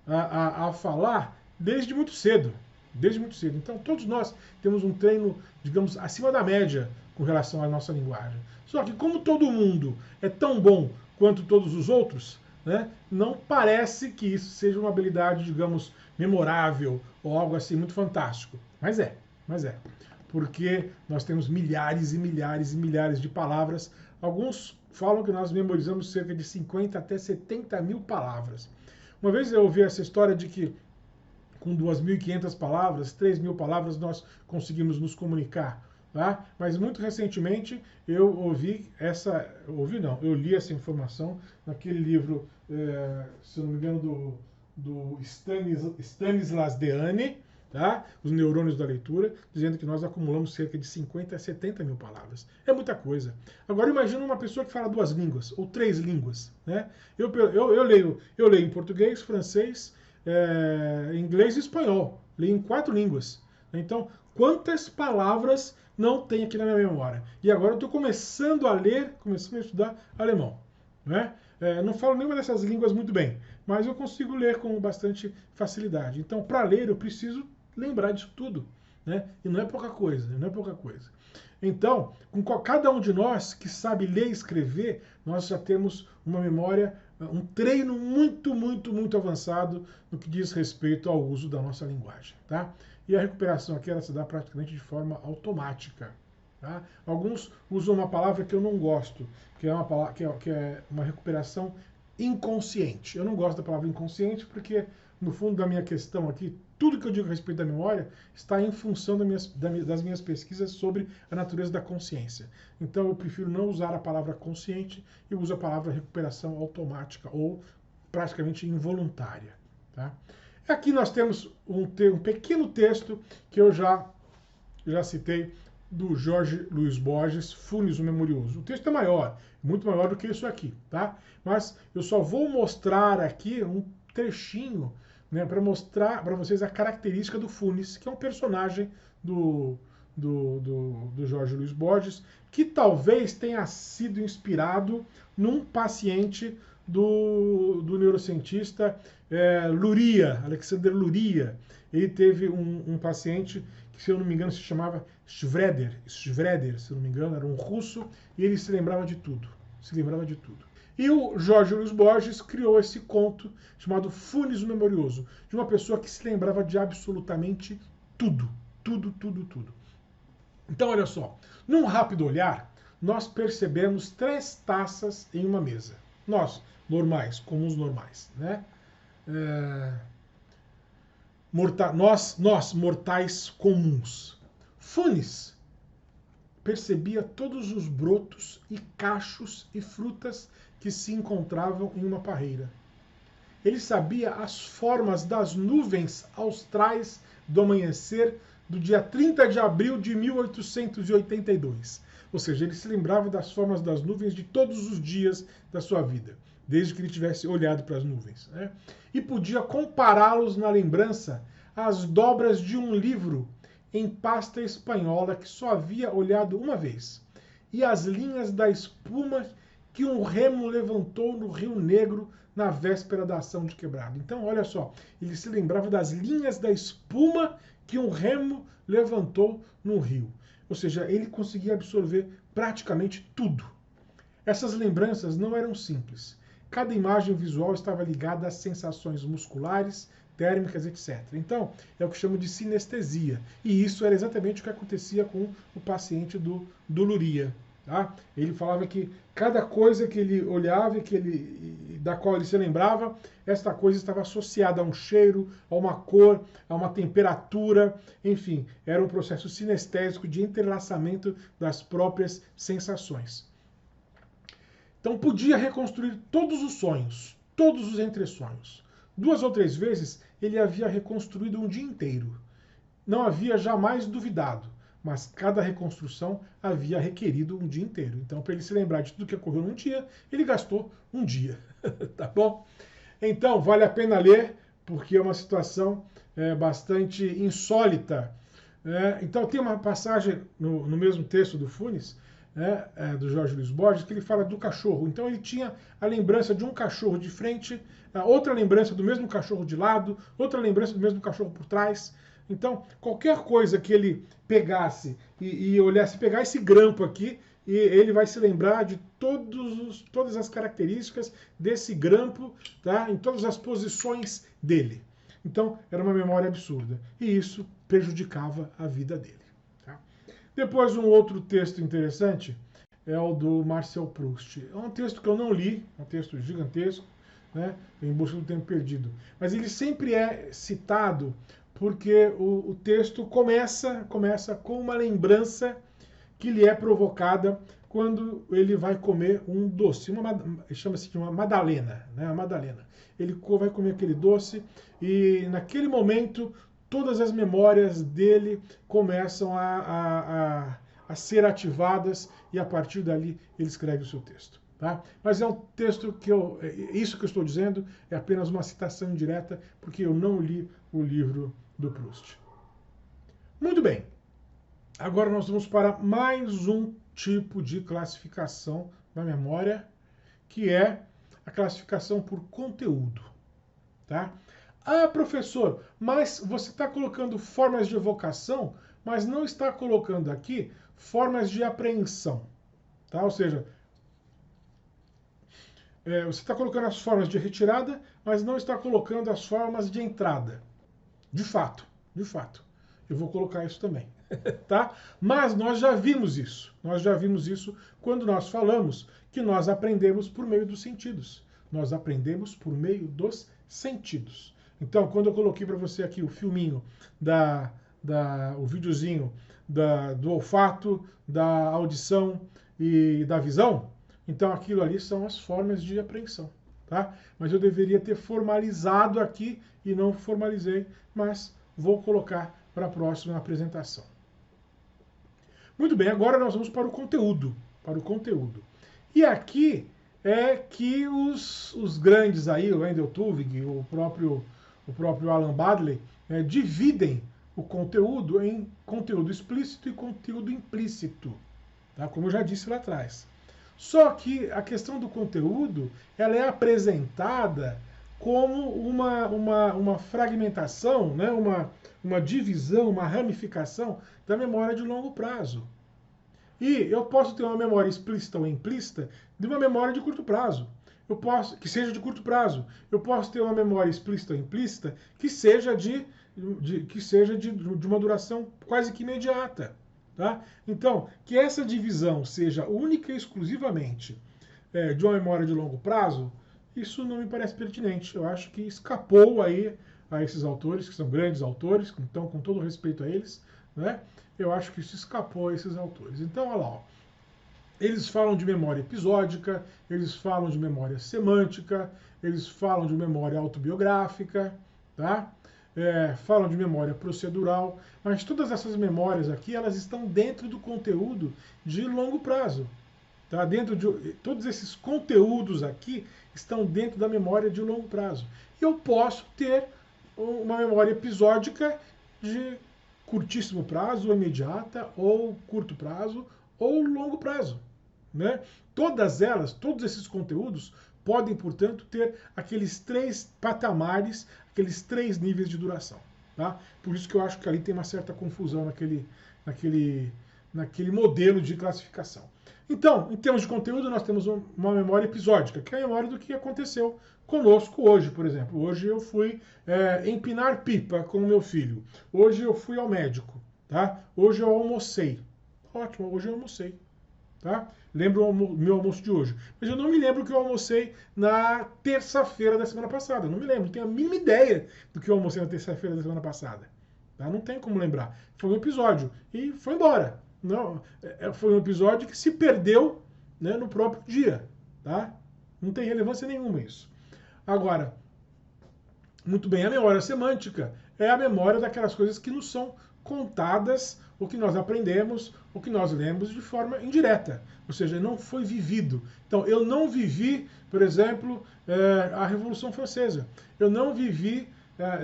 A: a falar desde muito cedo. Desde muito cedo. Então todos nós temos um treino, digamos, acima da média com relação à nossa linguagem. Só que como todo mundo é tão bom quanto todos os outros, né, não parece que isso seja uma habilidade, digamos, memorável ou algo assim muito fantástico. Mas é. Porque nós temos milhares e milhares e milhares de palavras. Alguns falam que nós memorizamos cerca de 50 até 70 mil palavras. Uma vez eu ouvi essa história de que com 2.500 palavras, 3.000 palavras, nós conseguimos nos comunicar. Tá? Mas muito recentemente eu eu li essa informação naquele livro, se não me engano, do Stanislas Dehaene, tá? Os Neurônios da Leitura, dizendo que nós acumulamos cerca de 50 a 70 mil palavras. É muita coisa. Agora imagina uma pessoa que fala 2 línguas, ou 3 línguas. Né? Eu leio em português, francês, inglês e espanhol. Leio em 4 línguas. Então, quantas palavras não tem aqui na minha memória? E agora eu estou começando a estudar alemão. Né? Não falo nenhuma dessas línguas muito bem, mas eu consigo ler com bastante facilidade. Então, para ler, eu preciso lembrar disso tudo. Né? E não é pouca coisa, Então, com cada um de nós que sabe ler e escrever, nós já temos uma memória, um treino muito avançado no que diz respeito ao uso da nossa linguagem. Tá? E a recuperação aqui ela se dá praticamente de forma automática. Tá? Alguns usam uma palavra que eu não gosto, que é uma recuperação inconsciente. Eu não gosto da palavra inconsciente porque, no fundo da minha questão aqui, tudo que eu digo a respeito da memória está em função das minhas pesquisas sobre a natureza da consciência. Então eu prefiro não usar a palavra consciente e uso a palavra recuperação automática ou praticamente involuntária. Tá? Aqui nós temos um pequeno texto que eu já citei, do Jorge Luiz Borges, Funes, o Memorioso. O texto é maior, muito maior do que isso aqui, tá? Mas eu só vou mostrar aqui um trechinho, né, para mostrar para vocês a característica do Funes, que é um personagem do Jorge Luiz Borges, que talvez tenha sido inspirado num paciente do neurocientista Luria, Alexander Luria. Ele teve um paciente que, se eu não me engano, se chamava Shveder, se eu não me engano, era um russo, e ele se lembrava de tudo. E o Jorge Luiz Borges criou esse conto chamado Funes o Memorioso, de uma pessoa que se lembrava de absolutamente tudo. Então, olha só, num rápido olhar, nós percebemos 3 taças em uma mesa. Nós, normais, comuns normais, né? Nós, mortais comuns. Funes percebia todos os brotos e cachos e frutas que se encontravam em uma parreira. Ele sabia as formas das nuvens austrais do amanhecer do dia 30 de abril de 1882. Ou seja, ele se lembrava das formas das nuvens de todos os dias da sua vida, desde que ele tivesse olhado para as nuvens, né? E podia compará-los na lembrança às dobras de um livro em pasta espanhola que só havia olhado uma vez, e as linhas da espuma que um remo levantou no Rio Negro na véspera da ação de quebrado. Então, olha só, ele se lembrava das linhas da espuma que um remo levantou no rio. Ou seja, ele conseguia absorver praticamente tudo. Essas lembranças não eram simples. Cada imagem visual estava ligada às sensações musculares, térmicas, etc. Então, é o que chamo de sinestesia. E isso era exatamente o que acontecia com o paciente do Luria. Tá? Ele falava que cada coisa que ele olhava e da qual ele se lembrava, esta coisa estava associada a um cheiro, a uma cor, a uma temperatura, enfim, era um processo sinestésico de entrelaçamento das próprias sensações. Então podia reconstruir todos os sonhos, todos os entre-sonhos. 2 ou 3 vezes ele havia reconstruído um dia inteiro. Não havia jamais duvidado, mas cada reconstrução havia requerido um dia inteiro. Então, para ele se lembrar de tudo que ocorreu num dia, ele gastou um dia. Tá bom? Então, vale a pena ler, porque é uma situação bastante insólita. Então, tem uma passagem no mesmo texto do Funes, do Jorge Luiz Borges, que ele fala do cachorro. Então, ele tinha a lembrança de um cachorro de frente, outra lembrança do mesmo cachorro de lado, outra lembrança do mesmo cachorro por trás. Então, qualquer coisa que ele pegasse e olhasse, pegar esse grampo aqui, e ele vai se lembrar de todas as características desse grampo, tá? Em todas as posições dele. Então, era uma memória absurda. E isso prejudicava a vida dele. Tá? Depois, um outro texto interessante é o do Marcel Proust. É um texto que eu não li, é um texto gigantesco, né? Em Busca do Tempo Perdido. Mas ele sempre é citado porque o texto começa com uma lembrança que lhe é provocada quando ele vai comer um doce, chama-se de uma madalena, né? A madalena. Ele vai comer aquele doce e naquele momento todas as memórias dele começam a ser ativadas e a partir dali ele escreve o seu texto. Tá? Mas é um texto que isso que eu estou dizendo é apenas uma citação indireta, porque eu não li o livro do Proust. Muito bem. Agora nós vamos para mais um tipo de classificação da memória, que é a classificação por conteúdo. Tá? Ah, professor, mas você está colocando formas de evocação, mas não está colocando aqui formas de apreensão. Tá? Ou seja, você está colocando as formas de retirada, mas não está colocando as formas de entrada. De fato. Eu vou colocar isso também. Tá? Mas nós já vimos isso. Nós já vimos isso quando nós falamos que nós aprendemos por meio dos sentidos. Nós aprendemos por meio dos sentidos. Então, quando eu coloquei para você aqui o filminho, o videozinho do olfato, da audição e da visão, então aquilo ali são as formas de apreensão. Tá? Mas eu deveria ter formalizado aqui e não formalizei, mas vou colocar para a próxima apresentação. Muito bem, agora nós vamos para o conteúdo. E aqui é que os grandes aí, o Wendell Tuvig, o próprio Alan Baddeley, dividem o conteúdo em conteúdo explícito e conteúdo implícito, tá? Como eu já disse lá atrás. Só que a questão do conteúdo, ela é apresentada como uma fragmentação, né? uma divisão, uma ramificação da memória de longo prazo. E eu posso ter uma memória explícita ou implícita de uma memória de curto prazo. Que seja de curto prazo. Eu posso ter uma memória explícita ou implícita que seja de uma duração quase que imediata. Tá? Então, que essa divisão seja única e exclusivamente de uma memória de longo prazo, isso não me parece pertinente. Eu acho que escapou aí a esses autores, que são grandes autores, então, com todo respeito a eles, né? Eu acho que isso escapou a esses autores. Então, olha lá, ó. Eles falam de memória episódica, eles falam de memória semântica, eles falam de memória autobiográfica, tá? falam de memória procedural, mas todas essas memórias aqui, elas estão dentro do conteúdo de longo prazo. Tá? Todos esses conteúdos aqui estão dentro da memória de longo prazo. E eu posso ter uma memória episódica de curtíssimo prazo, ou imediata, ou curto prazo, ou longo prazo. Né? Todas elas, todos esses conteúdos podem, portanto, ter aqueles 3 patamares, aqueles 3 níveis de duração. Tá? Por isso que eu acho que ali tem uma certa confusão naquele modelo de classificação. Então, em termos de conteúdo, nós temos uma memória episódica, que é a memória do que aconteceu conosco hoje, por exemplo. Hoje eu fui empinar pipa com o meu filho. Hoje eu fui ao médico. Tá? Hoje eu almocei. Ótimo, hoje eu almocei. Tá? Lembro o meu almoço de hoje. Mas eu não me lembro que eu almocei na terça-feira da semana passada. Não me lembro, não tenho a mínima ideia do que eu almocei na terça-feira da semana passada. Tá? Não tem como lembrar. Foi um episódio e foi embora. Não, foi um episódio que se perdeu, né, no próprio dia. Tá? Não tem relevância nenhuma isso. Agora, muito bem, a memória semântica é a memória daquelas coisas que nos são contadas, o que nós aprendemos, o que nós lemos de forma indireta. Ou seja, não foi vivido. Então, eu não vivi, por exemplo, a Revolução Francesa. Eu não vivi,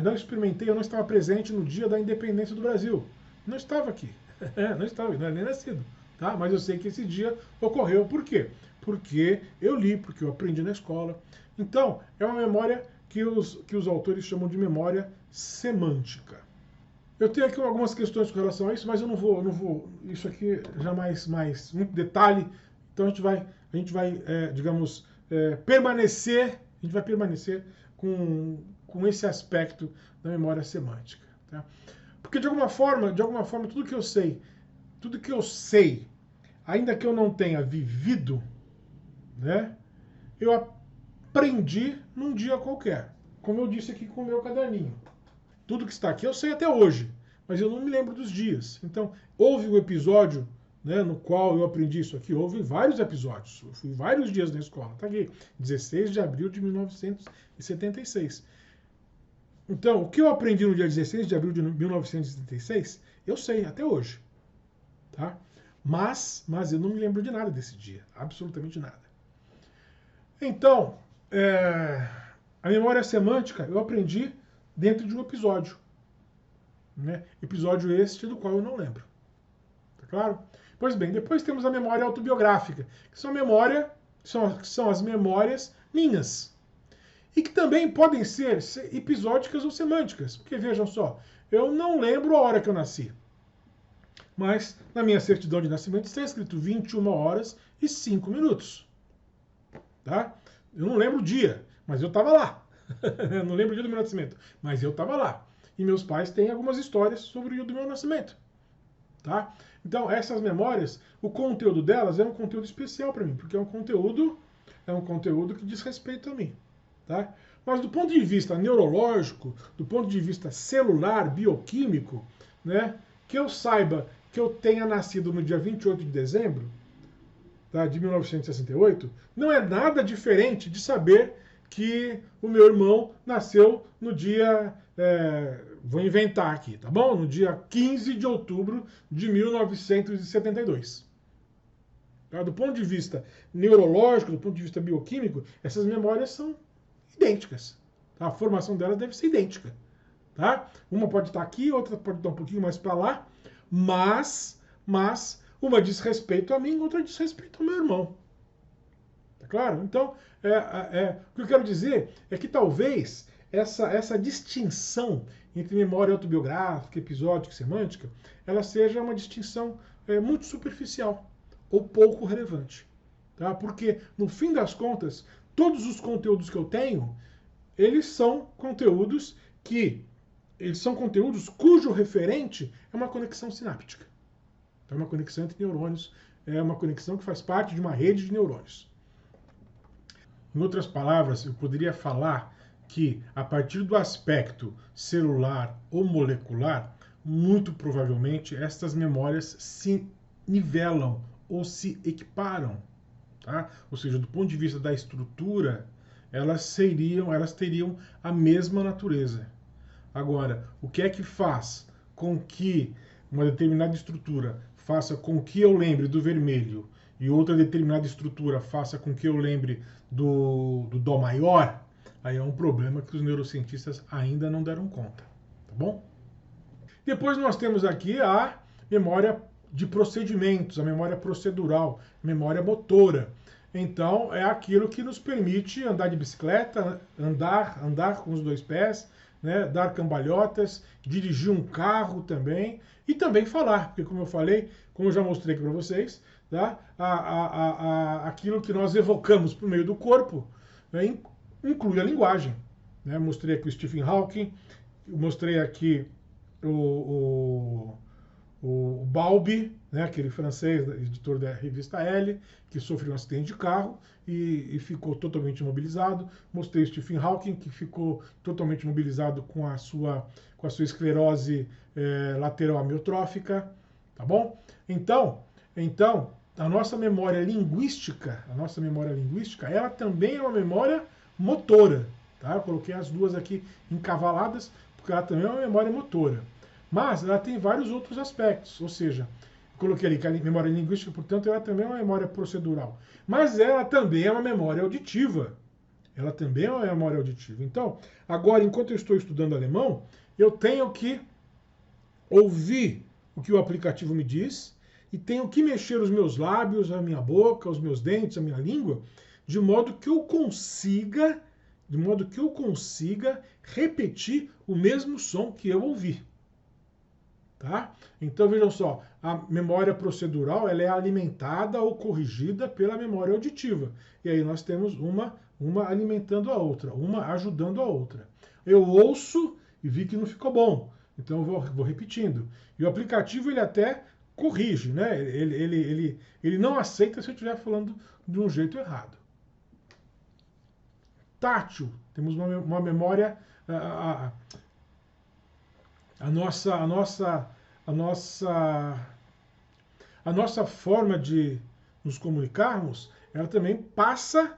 A: não experimentei, eu não estava presente no dia da independência do Brasil. Não estava aqui. Não estava, não era nem nascido. Tá? Mas eu sei que esse dia ocorreu. Por quê? Porque eu li, porque eu aprendi na escola. Então, é uma memória que os autores chamam de memória semântica. Eu tenho aqui algumas questões com relação a isso, mas eu não vou isso aqui já mais muito detalhe. Então a gente vai digamos, permanecer com esse aspecto da memória semântica. Tá? Porque de alguma forma, tudo que eu sei, ainda que eu não tenha vivido, né, eu aprendi num dia qualquer. Como eu disse aqui com o meu caderninho. Tudo que está aqui eu sei até hoje, mas eu não me lembro dos dias. Então, houve um episódio, né, no qual eu aprendi isso aqui. Houve vários episódios. Eu fui vários dias na escola. Está aqui, 16 de abril de 1976. Então, o que eu aprendi no dia 16 de abril de 1976, eu sei até hoje. Tá? Mas eu não me lembro de nada desse dia. Absolutamente nada. Então, a memória semântica eu aprendi dentro de um episódio. Né? Episódio este do qual eu não lembro. Tá claro? Pois bem, depois temos a memória autobiográfica, que são as memórias minhas. E que também podem ser episódicas ou semânticas. Porque vejam só, eu não lembro a hora que eu nasci. Mas na minha certidão de nascimento está escrito 21 horas e 5 minutos. Tá? Eu não lembro o dia, mas eu estava lá. Eu não lembro o dia do meu nascimento, mas eu estava lá. E meus pais têm algumas histórias sobre o dia do meu nascimento. Tá? Então, essas memórias, o conteúdo delas é um conteúdo especial para mim, porque é um conteúdo que diz respeito a mim. Tá? Mas do ponto de vista neurológico, do ponto de vista celular, bioquímico, né, que eu saiba que eu tenha nascido no dia 28 de dezembro, tá, de 1968, não é nada diferente de saber que o meu irmão nasceu no dia, vou inventar aqui, tá bom? No dia 15 de outubro de 1972. Tá? Do ponto de vista neurológico, do ponto de vista bioquímico, essas memórias são idênticas. Tá? A formação delas deve ser idêntica. Tá? Uma pode estar aqui, outra pode estar um pouquinho mais para lá, mas uma diz respeito a mim, outra diz respeito ao meu irmão. Tá claro? Então, o que eu quero dizer é que talvez essa distinção entre memória autobiográfica, episódica e semântica, ela seja uma distinção muito superficial ou pouco relevante. Tá? Porque, no fim das contas, todos os conteúdos que eu tenho, eles são conteúdos cujo referente é uma conexão sináptica. É uma conexão entre neurônios, é uma conexão que faz parte de uma rede de neurônios. Em outras palavras, eu poderia falar que, a partir do aspecto celular ou molecular, muito provavelmente estas memórias se nivelam ou se equiparam. Tá? Ou seja, do ponto de vista da estrutura, elas teriam a mesma natureza. Agora, o que é que faz com que uma determinada estrutura faça com que eu lembre do vermelho e outra determinada estrutura faça com que eu lembre do Dó maior? Aí é um problema que os neurocientistas ainda não deram conta, tá bom? Depois nós temos aqui a memória de procedimentos, a memória procedural, memória motora. Então, é aquilo que nos permite andar de bicicleta, andar com os dois pés, né, dar cambalhotas, dirigir um carro também, e também falar, porque como eu falei, como eu já mostrei aqui para vocês, tá, aquilo que nós evocamos por meio do corpo, né, inclui a linguagem. Né? Mostrei aqui o Stephen Hawking, mostrei aqui o Balbi, né, aquele francês, editor da revista Elle, que sofreu um acidente de carro e ficou totalmente imobilizado. Mostrei o Stephen Hawking, que ficou totalmente imobilizado com a sua esclerose lateral amiotrófica, tá bom? Então, a nossa memória linguística, ela também é uma memória motora, tá? Eu coloquei as duas aqui encavaladas, porque ela também é uma memória motora. Mas ela tem vários outros aspectos, ou seja, coloquei ali que a memória linguística, portanto, ela também é uma memória procedural. Mas ela também é uma memória auditiva. Ela também é uma memória auditiva. Então, agora, enquanto eu estou estudando alemão, eu tenho que ouvir o que o aplicativo me diz e tenho que mexer os meus lábios, a minha boca, os meus dentes, a minha língua, de modo que eu consiga repetir o mesmo som que eu ouvi. Tá? Então vejam só, a memória procedural ela é alimentada ou corrigida pela memória auditiva. E aí nós temos uma alimentando a outra, uma ajudando a outra. Eu ouço e vi que não ficou bom, então eu vou repetindo. E o aplicativo ele até corrige, né? Ele não aceita se eu estiver falando de um jeito errado. Tátil, temos uma memória... A nossa forma de nos comunicarmos, ela também passa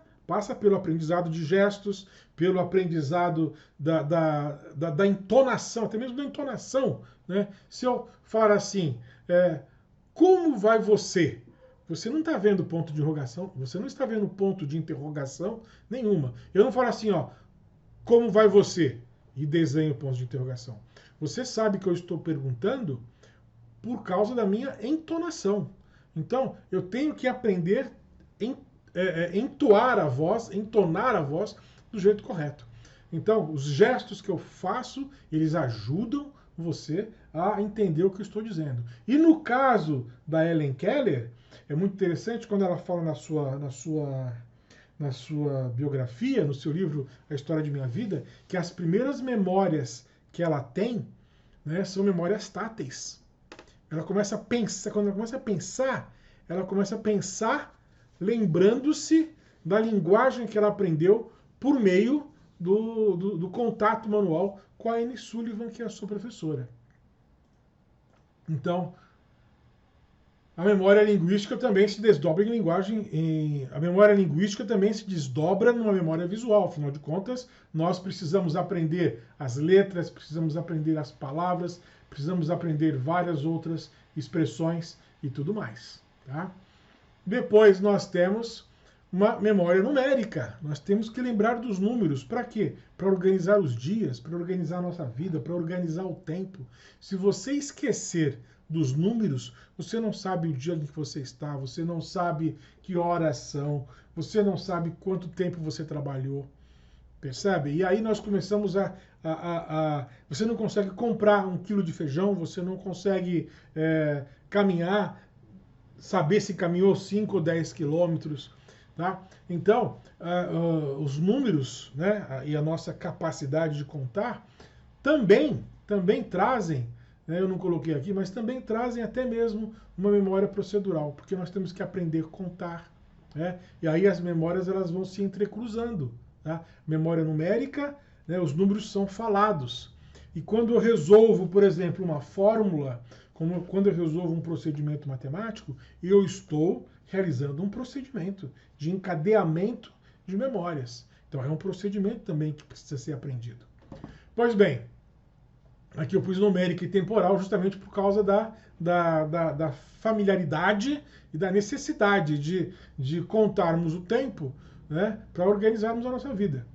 A: pelo aprendizado de gestos, pelo aprendizado da entonação, até mesmo da entonação. Né? Se eu falar assim, como vai você? Você não está vendo ponto de interrogação, você não está vendo ponto de interrogação nenhuma. Eu não falo assim, ó, como vai você? E desenho pontos de interrogação. Você sabe que eu estou perguntando por causa da minha entonação. Então, eu tenho que aprender a entoar a voz, entonar a voz do jeito correto. Então, os gestos que eu faço, eles ajudam você a entender o que eu estou dizendo. E no caso da Helen Keller, é muito interessante quando ela fala na sua biografia, no seu livro A História de Minha Vida, que as primeiras memórias que ela tem, né, são memórias táteis. Ela começa a pensar, quando ela começa a pensar lembrando-se da linguagem que ela aprendeu por meio do contato manual com a Anne Sullivan, que é a sua professora. Então, a memória linguística também se desdobra em linguagem. A memória linguística também se desdobra numa memória visual. Afinal de contas, nós precisamos aprender as letras, precisamos aprender as palavras, precisamos aprender várias outras expressões e tudo mais. Tá? Depois nós temos uma memória numérica. Nós temos que lembrar dos números. Para quê? Para organizar os dias, para organizar a nossa vida, para organizar o tempo. Se você esquecer dos números, você não sabe o dia em que você está, você não sabe que horas são, você não sabe quanto tempo você trabalhou. Percebe? E aí nós começamos você não consegue comprar 1 quilo de feijão, você não consegue caminhar, saber se caminhou 5 ou 10 quilômetros. Tá? Então, os números, né, e a nossa capacidade de contar também trazem, né, eu não coloquei aqui, mas também trazem até mesmo uma memória procedural, porque nós temos que aprender a contar. Né? E aí as memórias elas vão se entrecruzando. Tá? Memória numérica, né, os números são falados. E quando eu resolvo, por exemplo, uma fórmula, como quando eu resolvo um procedimento matemático, eu estou realizando um procedimento de encadeamento de memórias. Então é um procedimento também que precisa ser aprendido. Pois bem, Aqui eu pus numérica e temporal justamente por causa da familiaridade e da necessidade de contarmos o tempo, né, para organizarmos a nossa vida.